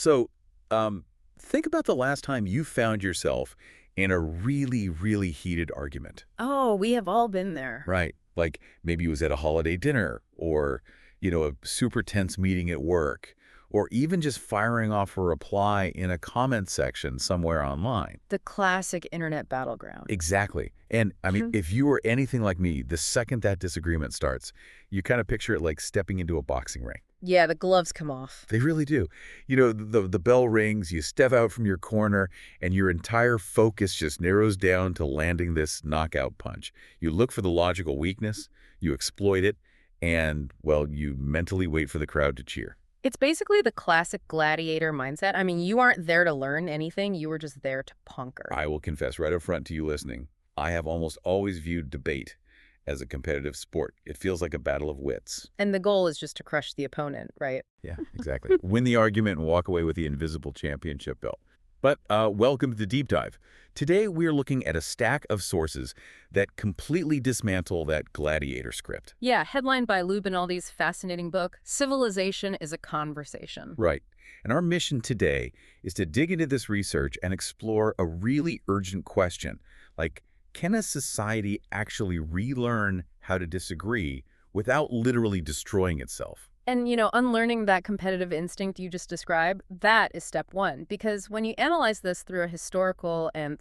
So, think about the last time you found yourself in a really, really heated argument. Oh, we have all been there. Right. Like maybe it was at a holiday dinner or, a super tense meeting at work, or even just firing off a reply in a comment section somewhere online. The classic internet battleground. Exactly. And I mean, if you were anything like me, the second that disagreement starts, you kind of picture it like stepping into a boxing ring. Yeah, the gloves come off. They really do. The bell rings, you step out from your corner, and your entire focus just narrows down to landing this knockout punch. You look for the logical weakness, you exploit it, and, well, you mentally wait for the crowd to cheer. It's basically the classic gladiator mindset. I mean, you aren't there to learn anything. You were just there to conquer. I will confess right up front to you listening, I have almost always viewed debate as a competitive sport. It feels like a battle of wits. And the goal is just to crush the opponent, right? Yeah, exactly. Win the argument and walk away with the invisible championship belt. But welcome to the Deep Dive. Today, we're looking at a stack of sources that completely dismantle that gladiator script. Yeah, headlined by Lou Benaldi's fascinating book, Civilization is a Conversation. Right. And our mission today is to dig into this research and explore a really urgent question, like, can a society actually relearn how to disagree without literally destroying itself? And, unlearning that competitive instinct you just described, that is step one. Because when you analyze this through a historical and,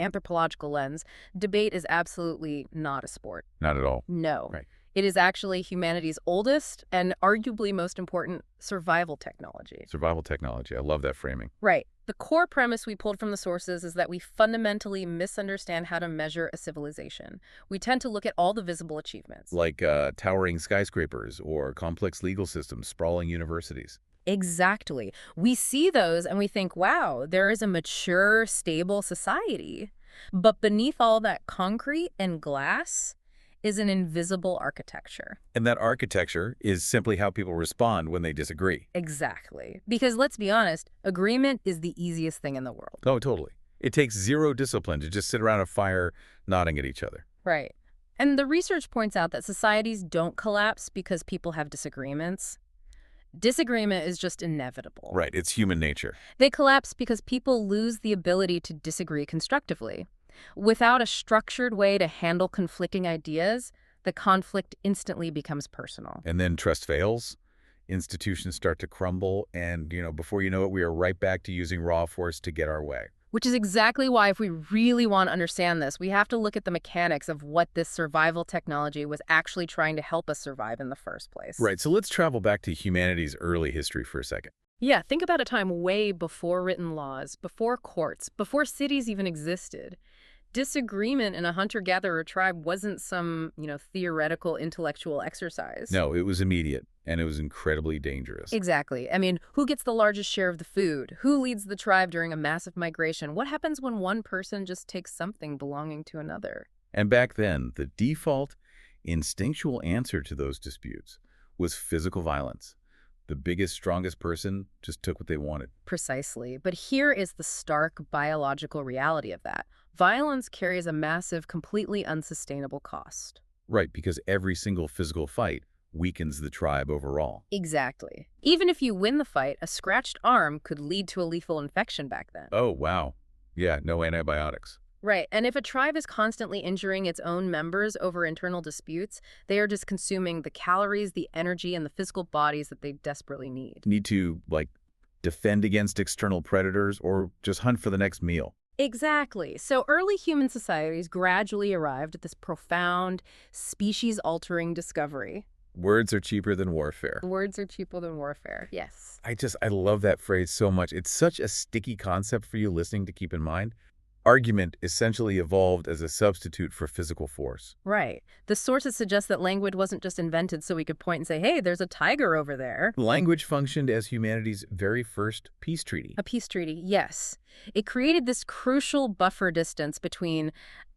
anthropological lens, debate is absolutely not a sport. Not at all. No. Right. It is actually humanity's oldest and arguably most important survival technology. Survival technology. I love that framing. Right. The core premise we pulled from the sources is that we fundamentally misunderstand how to measure a civilization. We tend to look at all the visible achievements. Like towering skyscrapers or complex legal systems, sprawling universities. Exactly. We see those and we think, wow, there is a mature, stable society. But beneath all that concrete and glass is an invisible architecture. And that architecture is simply how people respond when they disagree. Exactly. Because let's be honest, agreement is the easiest thing in the world. Oh, totally. It takes zero discipline to just sit around a fire nodding at each other. Right. And the research points out that societies don't collapse because people have disagreements. Disagreement is just inevitable. Right. It's human nature. They collapse because people lose the ability to disagree constructively. Without a structured way to handle conflicting ideas, the conflict instantly becomes personal. And then trust fails, institutions start to crumble, and, before you know it, we are right back to using raw force to get our way. Which is exactly why, if we really want to understand this, we have to look at the mechanics of what this survival technology was actually trying to help us survive in the first place. Right, so let's travel back to humanity's early history for a second. Yeah, think about a time way before written laws, before courts, before cities even existed. Disagreement in a hunter-gatherer tribe wasn't some, theoretical intellectual exercise. No, it was immediate, and it was incredibly dangerous. Exactly. I mean, who gets the largest share of the food? Who leads the tribe during a massive migration? What happens when one person just takes something belonging to another? And back then, the default, instinctual answer to those disputes was physical violence. The biggest, strongest person just took what they wanted. Precisely. But here is the stark biological reality of that. Violence carries a massive, completely unsustainable cost. Right, because every single physical fight weakens the tribe overall. Exactly. Even if you win the fight, a scratched arm could lead to a lethal infection back then. Oh, wow. Yeah, no antibiotics. Right, and if a tribe is constantly injuring its own members over internal disputes, they are just consuming the calories, the energy, and the physical bodies that they desperately need. Need to, defend against external predators or just hunt for the next meal. Exactly. So early human societies gradually arrived at this profound, species-altering discovery. Words are cheaper than warfare. Words are cheaper than warfare, yes. I love that phrase so much. It's such a sticky concept for you listening to keep in mind. Argument essentially evolved as a substitute for physical force. Right. The sources suggest that language wasn't just invented so we could point and say, hey, there's a tiger over there. Language functioned as humanity's very first peace treaty. A peace treaty, yes. It created this crucial buffer distance between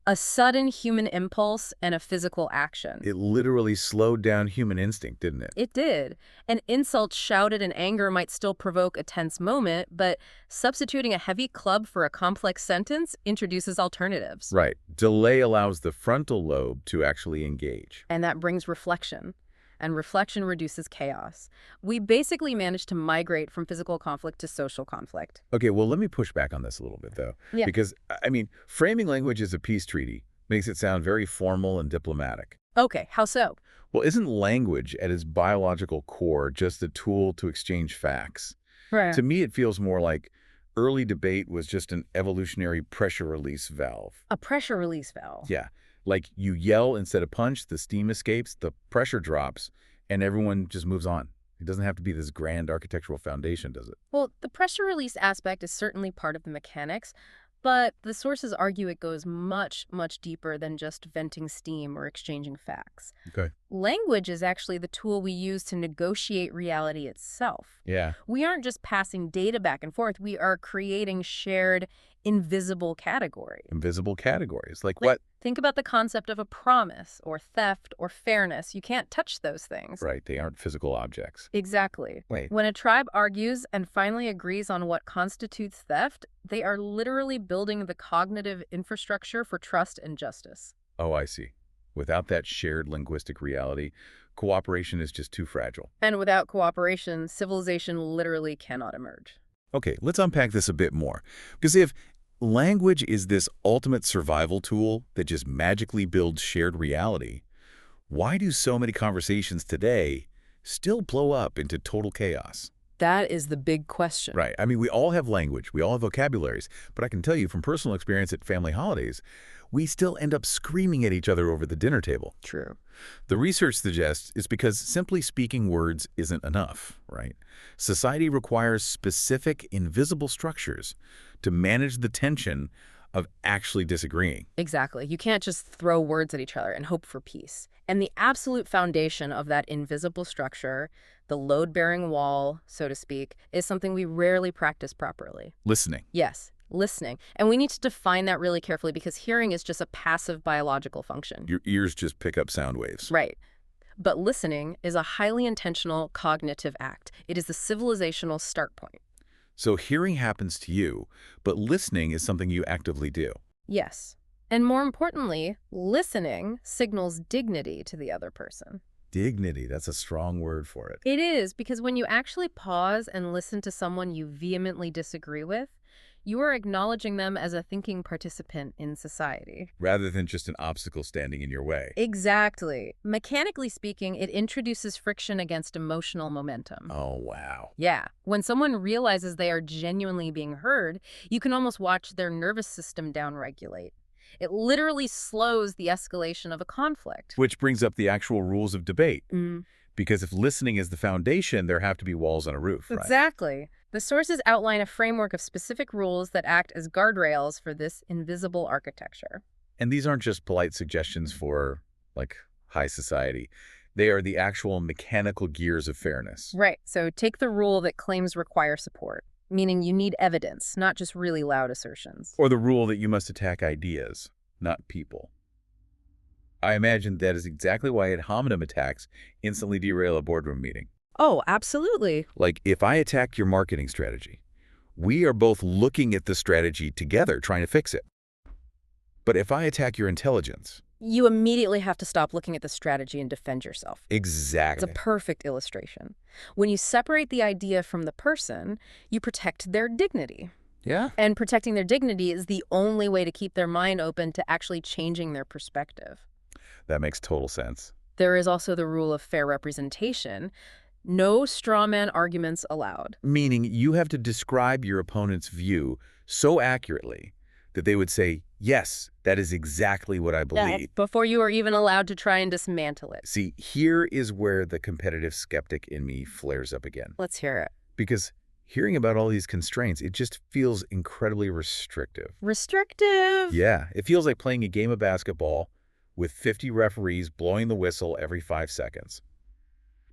a sudden human impulse and a physical action. It literally slowed down human instinct, didn't it? It did. An insult shouted in anger might still provoke a tense moment, but substituting a heavy club for a complex sentence introduces alternatives. Right. Delay allows the frontal lobe to actually engage. And that brings reflection. and reflection reduces chaos. We basically managed to migrate from physical conflict to social conflict. Okay, well, let me push back on this a little bit, though. Yeah. Because, I mean, framing language as a peace treaty makes it sound very formal and diplomatic. Okay, how so? Well, isn't language at its biological core just a tool to exchange facts? Right. To me, it feels more like early debate was just an evolutionary pressure release valve. A pressure release valve. Yeah, like you yell instead of punch, the steam escapes, the pressure drops, and everyone just moves on. It doesn't have to be this grand architectural foundation, does it? Well, the pressure release aspect is certainly part of the mechanics, but the sources argue it goes much, much deeper than just venting steam or exchanging facts. Okay. Language is actually the tool we use to negotiate reality itself. Yeah. We aren't just passing data back and forth, we are creating shared, invisible categories. Invisible categories. Like Like, what? think about the concept of a promise, or theft, or fairness. You can't touch those things. Right, they aren't physical objects. Exactly. Wait. When a tribe argues and finally agrees on what constitutes theft, they are literally building the cognitive infrastructure for trust and justice. Oh, I see. Without that shared linguistic reality, cooperation is just too fragile. And without cooperation, civilization literally cannot emerge. Okay, let's unpack this a bit more. Because if language is this ultimate survival tool that just magically builds shared reality, why do so many conversations today still blow up into total chaos? That is the big question. Right. I mean, we all have language, we all have vocabularies, but I can tell you from personal experience at family holidays, we still end up screaming at each other over the dinner table. True. The research suggests it's because simply speaking words isn't enough, right? Society requires specific, invisible structures to manage the tension of actually disagreeing. Exactly. You can't just throw words at each other and hope for peace. And the absolute foundation of that invisible structure, the load-bearing wall, so to speak, is something we rarely practice properly. Listening. Yes, listening. And we need to define that really carefully because hearing is just a passive biological function. Your ears just pick up sound waves. Right. But listening is a highly intentional cognitive act. It is the civilizational start point. So hearing happens to you, but listening is something you actively do. Yes. And more importantly, listening signals dignity to the other person. Dignity, that's a strong word for it. It is, because when you actually pause and listen to someone you vehemently disagree with, you are acknowledging them as a thinking participant in society. Rather than just an obstacle standing in your way. Exactly. Mechanically speaking, it introduces friction against emotional momentum. Oh, wow. Yeah. When someone realizes they are genuinely being heard, you can almost watch their nervous system downregulate. It literally slows the escalation of a conflict. Which brings up the actual rules of debate. Mm. Because if listening is the foundation, there have to be walls on a roof, right? Exactly. The sources outline a framework of specific rules that act as guardrails for this invisible architecture. And these aren't just polite suggestions for, like, high society. They are the actual mechanical gears of fairness. Right. So take the rule that claims require support, meaning you need evidence, not just really loud assertions. Or the rule that you must attack ideas, not people. I imagine that is exactly why ad hominem attacks instantly derail a boardroom meeting. Oh, absolutely. Like, if I attack your marketing strategy, we are both looking at the strategy together, trying to fix it. But if I attack your intelligence... You immediately have to stop looking at the strategy and defend yourself. Exactly. It's a perfect illustration. When you separate the idea from the person, you protect their dignity. Yeah. And protecting their dignity is the only way to keep their mind open to actually changing their perspective. That makes total sense. There is also the rule of fair representation. No straw man arguments allowed. Meaning you have to describe your opponent's view so accurately that they would say, yes, that is exactly what I believe. Before you are even allowed to try and dismantle it. See, here is where the competitive skeptic in me flares up again. Let's hear it. Because hearing about all these constraints, it just feels incredibly restrictive. Restrictive? Yeah, it feels like playing a game of basketball with 50 referees blowing the whistle every 5 seconds.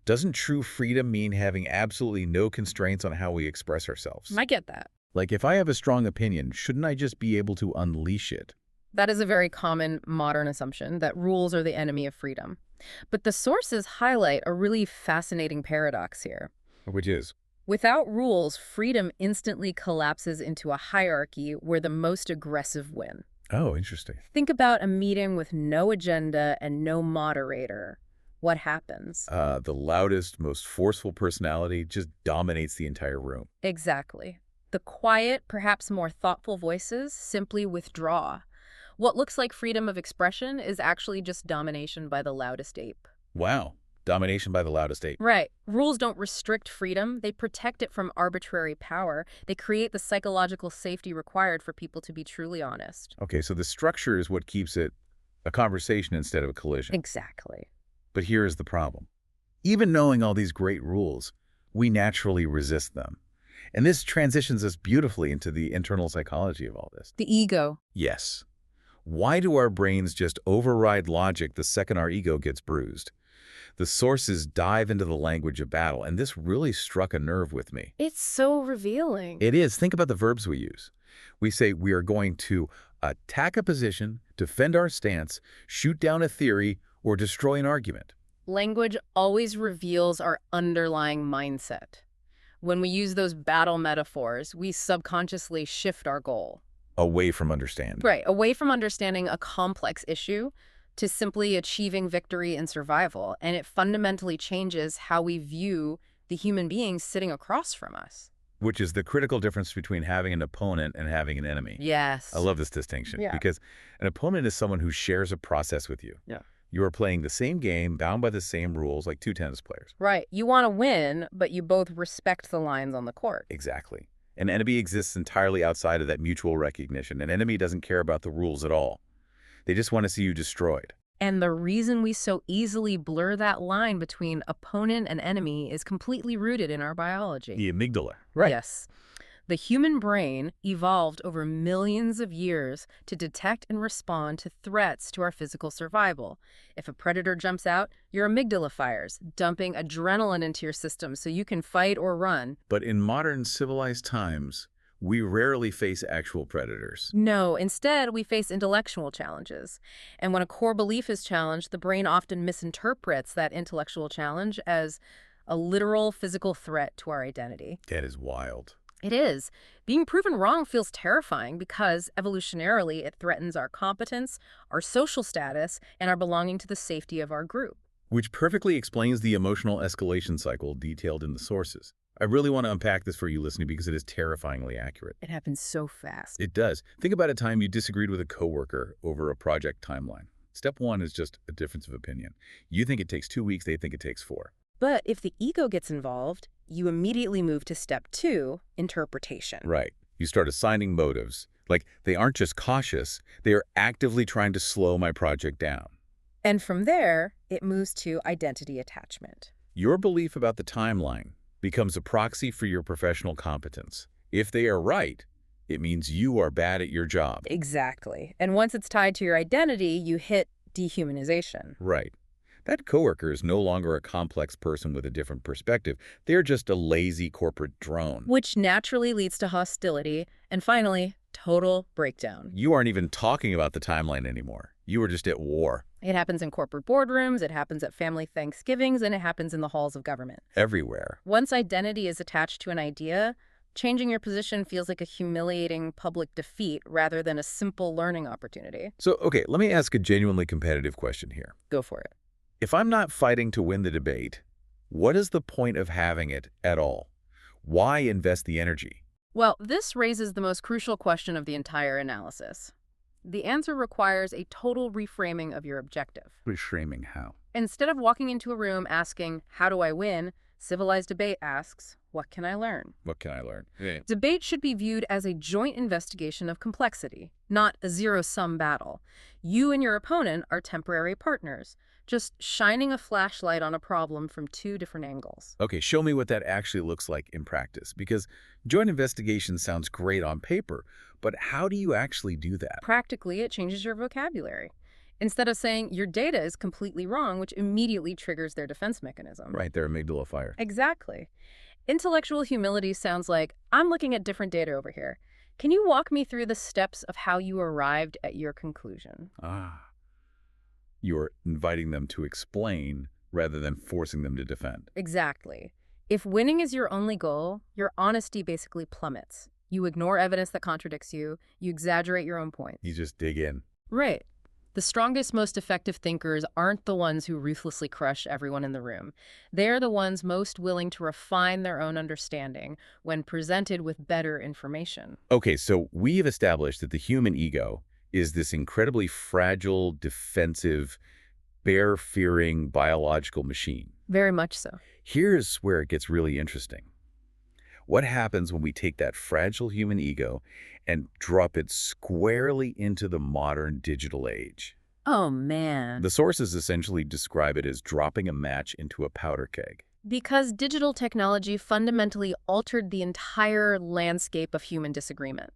Doesn't true freedom mean having absolutely no constraints on how we express ourselves? I get that. Like, if I have a strong opinion, shouldn't I just be able to unleash it? That is a very common modern assumption, that rules are the enemy of freedom. But the sources highlight a really fascinating paradox here. Which is? Without rules, freedom instantly collapses into a hierarchy where the most aggressive win. Oh, interesting. Think about a meeting with no agenda and no moderator. What happens? The loudest, most forceful personality just dominates the entire room. Exactly. The quiet, perhaps more thoughtful voices simply withdraw. What looks like freedom of expression is actually just domination by the loudest ape. Wow. Domination by the loudest ape. Right. Rules don't restrict freedom. They protect it from arbitrary power. They create the psychological safety required for people to be truly honest. Okay, so the structure is what keeps it a conversation instead of a collision. Exactly. But here is the problem. Even knowing all these great rules, we naturally resist them. And this transitions us beautifully into the internal psychology of all this. The ego. Yes. Why do our brains just override logic the second our ego gets bruised? The sources dive into the language of battle, and this really struck a nerve with me. It's so revealing. It is. Think about the verbs we use. We say we are going to attack a position, defend our stance, shoot down a theory, or destroy an argument. Language always reveals our underlying mindset. When we use those battle metaphors, we subconsciously shift our goal. Away from understanding. Right, away from understanding a complex issue to simply achieving victory and survival, and it fundamentally changes how we view the human beings sitting across from us. Which is the critical difference between having an opponent and having an enemy. Yes. I love this distinction Yeah. because an opponent is someone who shares a process with you. Yeah. You are playing the same game, bound by the same rules, like two tennis players. Right. You want to win, but you both respect the lines on the court. Exactly. An enemy exists entirely outside of that mutual recognition. An enemy doesn't care about the rules at all. They just want to see you destroyed. And the reason we so easily blur that line between opponent and enemy is completely rooted in our biology. The amygdala. Yes. The human brain evolved over millions of years to detect and respond to threats to our physical survival. If a predator jumps out, your amygdala fires, dumping adrenaline into your system so you can fight or run. But in modern civilized times, we rarely face actual predators. No, instead, we face intellectual challenges. And when a core belief is challenged, the brain often misinterprets that intellectual challenge as a literal physical threat to our identity. That is wild. It is. Being proven wrong feels terrifying because evolutionarily it threatens our competence, our social status, and our belonging to the safety of our group. Which perfectly explains the emotional escalation cycle detailed in the sources. I really want to unpack this for you listening because it is terrifyingly accurate. It happens so fast. It does. Think about a time you disagreed with a coworker over a project timeline. Step one is just a difference of opinion. You think it takes 2 weeks, they think it takes 4. But if the ego gets involved, you immediately move to step 2, interpretation. Right. You start assigning motives. Like, they aren't just cautious, they are actively trying to slow my project down. And from there, it moves to identity attachment. Your belief about the timeline becomes a proxy for your professional competence. If they are right, it means you are bad at your job. Exactly. And once it's tied to your identity, you hit dehumanization. Right. That coworker is no longer a complex person with a different perspective. They're just a lazy corporate drone. Which naturally leads to hostility, and finally, total breakdown. You aren't even talking about the timeline anymore. You are just at war. It happens in corporate boardrooms, it happens at family Thanksgivings, and it happens in the halls of government. Everywhere. Once identity is attached to an idea, changing your position feels like a humiliating public defeat rather than a simple learning opportunity. So, okay, let me ask a genuinely competitive question here. Go for it. If I'm not fighting to win the debate, what is the point of having it at all? Why invest the energy? Well, this raises the most crucial question of the entire analysis. The answer requires a total reframing of your objective. Reframing how? Instead of walking into a room asking, how do I win? Civilized debate asks, what can I learn? What can I learn? Yeah. Debate should be viewed as a joint investigation of complexity, not a zero-sum battle. You and your opponent are temporary partners, just shining a flashlight on a problem from 2 different angles. Okay, show me what that actually looks like in practice, because joint investigation sounds great on paper, but how do you actually do that? Practically, it changes your vocabulary. Instead of saying your data is completely wrong, which immediately triggers their defense mechanism. Right, their amygdala fire. Exactly. Intellectual humility sounds like, I'm looking at different data over here. Can you walk me through the steps of how you arrived at your conclusion? You're inviting them to explain rather than forcing them to defend. Exactly. If winning is your only goal, your honesty basically plummets. You ignore evidence that contradicts you. You exaggerate your own points. You just dig in. Right. The strongest, most effective thinkers aren't the ones who ruthlessly crush everyone in the room. They're the ones most willing to refine their own understanding when presented with better information. Okay, so we have established that the human ego is this incredibly fragile, defensive, bear-fearing biological machine. Very much so. Here's where it gets really interesting. What happens when we take that fragile human ego and drop it squarely into the modern digital age? Oh, man. The sources essentially describe it as dropping a match into a powder keg. Because digital technology fundamentally altered the entire landscape of human disagreement.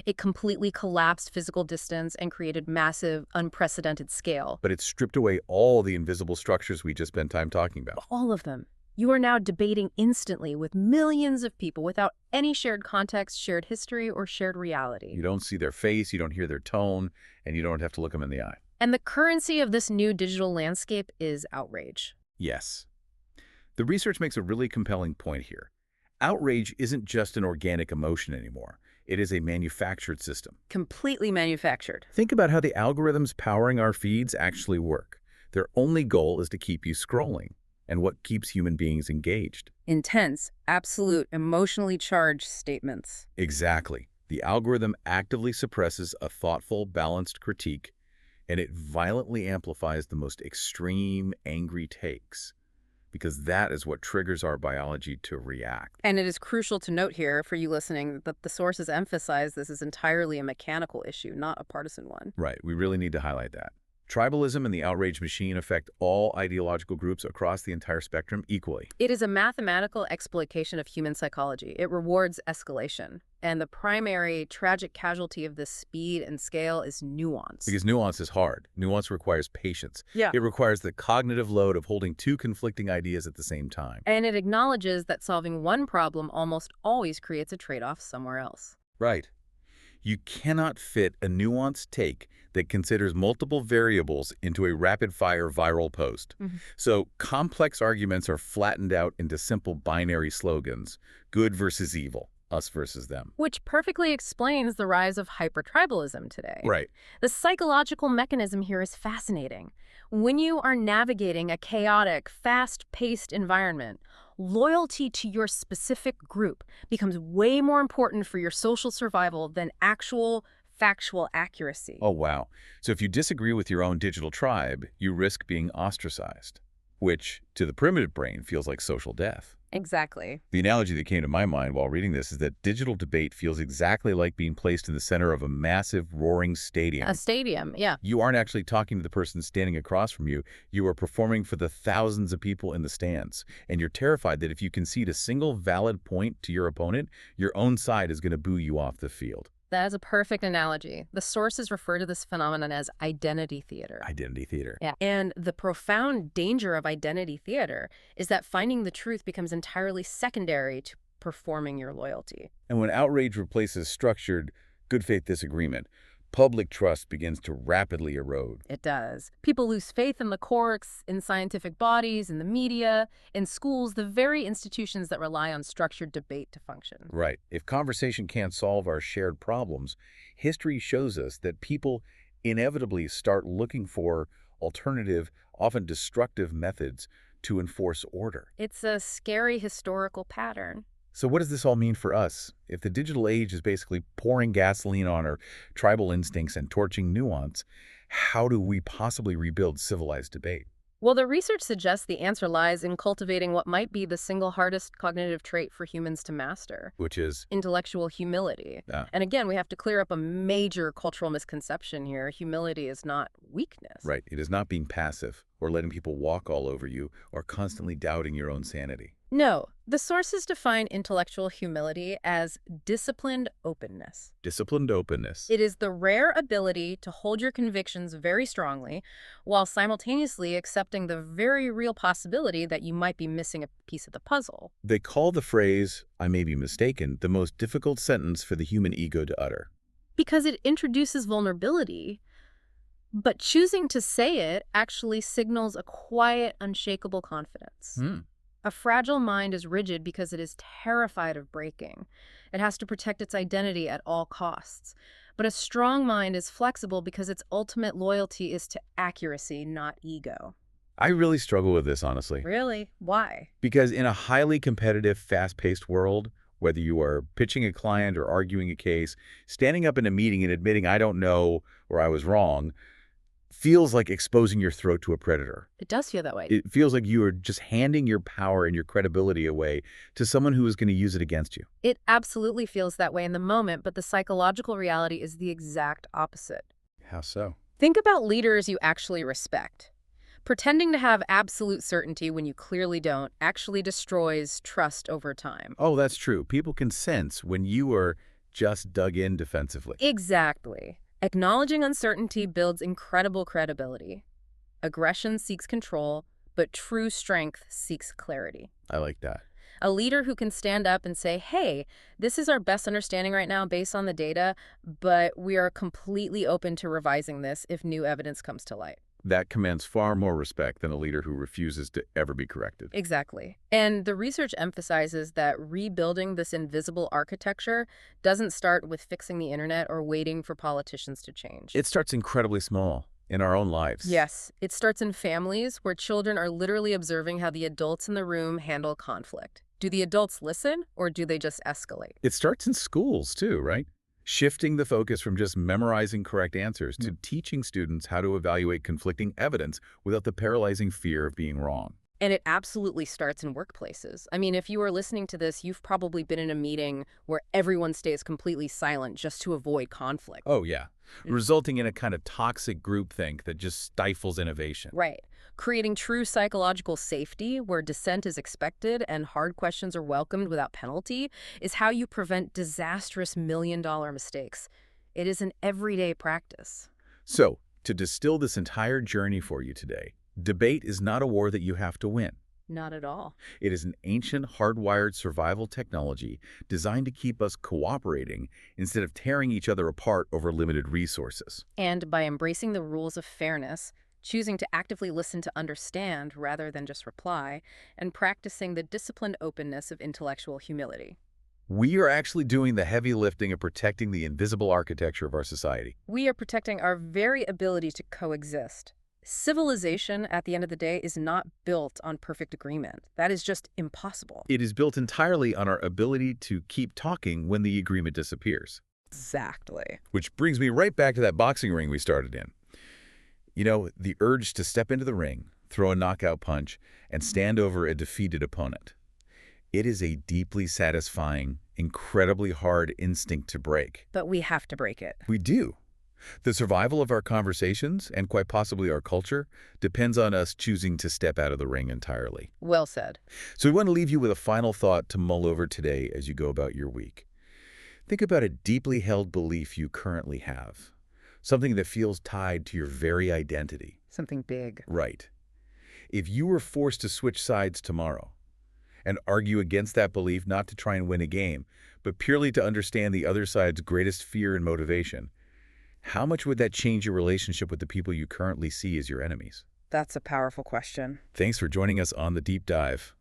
It completely collapsed physical distance and created massive, unprecedented scale. But it stripped away all the invisible structures we just spent time talking about. All of them. You are now debating instantly with millions of people without any shared context, shared history, or shared reality. You don't see their face, you don't hear their tone, and you don't have to look them in the eye. And the currency of this new digital landscape is outrage. Yes. The research makes a really compelling point here. Outrage isn't just an organic emotion anymore. It is a manufactured system. Completely manufactured. Think about how the algorithms powering our feeds actually work. Their only goal is to keep you scrolling. And what keeps human beings engaged? Intense, absolute, emotionally charged statements. Exactly. The algorithm actively suppresses a thoughtful, balanced critique, and it violently amplifies the most extreme, angry takes, because that is what triggers our biology to react. And it is crucial to note here, for you listening, that the sources emphasize this is entirely a mechanical issue, not a partisan one. Right. We really need to highlight that. Tribalism and the outrage machine affect all ideological groups across the entire spectrum equally. It is a mathematical exploitation of human psychology. It rewards escalation. And the primary tragic casualty of this speed and scale is nuance. Because nuance is hard. Nuance requires patience. Yeah. It requires the cognitive load of holding two conflicting ideas at the same time. And it acknowledges that solving one problem almost always creates a trade-off somewhere else. Right. You cannot fit a nuanced take that considers multiple variables into a rapid-fire viral post. So complex arguments are flattened out into simple binary slogans, good versus evil, us versus them. Which perfectly explains the rise of hypertribalism today. Right. The psychological mechanism here is fascinating. When you are navigating a chaotic, fast-paced environment, loyalty to your specific group becomes way more important for your social survival than actual factual accuracy. Oh, wow. So if you disagree with your own digital tribe, you risk being ostracized, which, to the primitive brain, feels like social death. Exactly. The analogy that came to my mind while reading this is that digital debate feels exactly like being placed in the center of a massive, roaring stadium. A stadium, yeah. You aren't actually talking to the person standing across from you. You are performing for the thousands of people in the stands. And you're terrified that if you concede a single valid point to your opponent, your own side is going to boo you off the field. That is a perfect analogy. The sources refer to this phenomenon as identity theater. Identity theater. Yeah. And the profound danger of identity theater is that finding the truth becomes entirely secondary to performing your loyalty. And when outrage replaces structured, good faith disagreement, public trust begins to rapidly erode. It does. People lose faith in the courts, in scientific bodies, in the media, in schools, the very institutions that rely on structured debate to function. Right. If conversation can't solve our shared problems, history shows us that people inevitably start looking for alternative, often destructive methods to enforce order. It's a scary historical pattern. So what does this all mean for us? If the digital age is basically pouring gasoline on our tribal instincts and torching nuance, how do we possibly rebuild civilized debate? Well, the research suggests the answer lies in cultivating what might be the single hardest cognitive trait for humans to master. Which is? Intellectual humility. And again, we have to clear up a major cultural misconception here. Humility is not weakness. Right. It is not being passive or letting people walk all over you or constantly doubting your own sanity. No, the sources define intellectual humility as disciplined openness. Disciplined openness. It is the rare ability to hold your convictions very strongly while simultaneously accepting the very real possibility that you might be missing a piece of the puzzle. They call the phrase, "I may be mistaken," the most difficult sentence for the human ego to utter. Because it introduces vulnerability, but choosing to say it actually signals a quiet, unshakable confidence. A fragile mind is rigid because it is terrified of breaking. It has to protect its identity at all costs. But a strong mind is flexible because its ultimate loyalty is to accuracy, not ego. I really struggle with this, honestly. Really? Why? Because in a highly competitive, fast-paced world, whether you are pitching a client or arguing a case, standing up in a meeting and admitting I don't know or I was wrong feels like exposing your throat to a predator. It does feel that way. It feels like you are just handing your power and your credibility away to someone who is going to use it against you. It absolutely feels that way in the moment, but the psychological reality is the exact opposite. How so? Think about leaders you actually respect. Pretending to have absolute certainty when you clearly don't actually destroys trust over time. Oh, that's true. People can sense when you are just dug in defensively. Exactly. Acknowledging uncertainty builds incredible credibility. Aggression seeks control, but true strength seeks clarity. I like that. A leader who can stand up and say, hey, this is our best understanding right now based on the data, but we are completely open to revising this if new evidence comes to light. That commands far more respect than a leader who refuses to ever be corrected. Exactly. And the research emphasizes that rebuilding this invisible architecture doesn't start with fixing the internet or waiting for politicians to change. It starts incredibly small in our own lives. Yes, it starts in families where children are literally observing how the adults in the room handle conflict. Do the adults listen or do they just escalate? It starts in schools too, right? Shifting the focus from just memorizing correct answers to teaching students how to evaluate conflicting evidence without the paralyzing fear of being wrong. And it absolutely starts in workplaces. I mean, if you are listening to this, you've probably been in a meeting where everyone stays completely silent just to avoid conflict. Oh, yeah. Resulting in a kind of toxic groupthink that just stifles innovation. Right. Creating true psychological safety where dissent is expected and hard questions are welcomed without penalty is how you prevent disastrous million-dollar mistakes. It is an everyday practice. So, to distill this entire journey for you today, debate is not a war that you have to win. Not at all. It is an ancient, hardwired survival technology designed to keep us cooperating instead of tearing each other apart over limited resources. And by embracing the rules of fairness, choosing to actively listen to understand rather than just reply, and practicing the disciplined openness of intellectual humility. We are actually doing the heavy lifting of protecting the invisible architecture of our society. We are protecting our very ability to coexist. Civilization, at the end of the day, is not built on perfect agreement. That is just impossible. It is built entirely on our ability to keep talking when the agreement disappears. Exactly. Which brings me right back to that boxing ring we started in. You know, the urge to step into the ring, throw a knockout punch, and stand over a defeated opponent. It is a deeply satisfying, incredibly hard instinct to break. But we have to break it. We do. The survival of our conversations, and quite possibly our culture, depends on us choosing to step out of the ring entirely. Well said. So we want to leave you with a final thought to mull over today as you go about your week. Think about a deeply held belief you currently have. Something that feels tied to your very identity. Something big. Right. If you were forced to switch sides tomorrow and argue against that belief not to try and win a game, but purely to understand the other side's greatest fear and motivation, how much would that change your relationship with the people you currently see as your enemies? That's a powerful question. Thanks for joining us on The Deep Dive.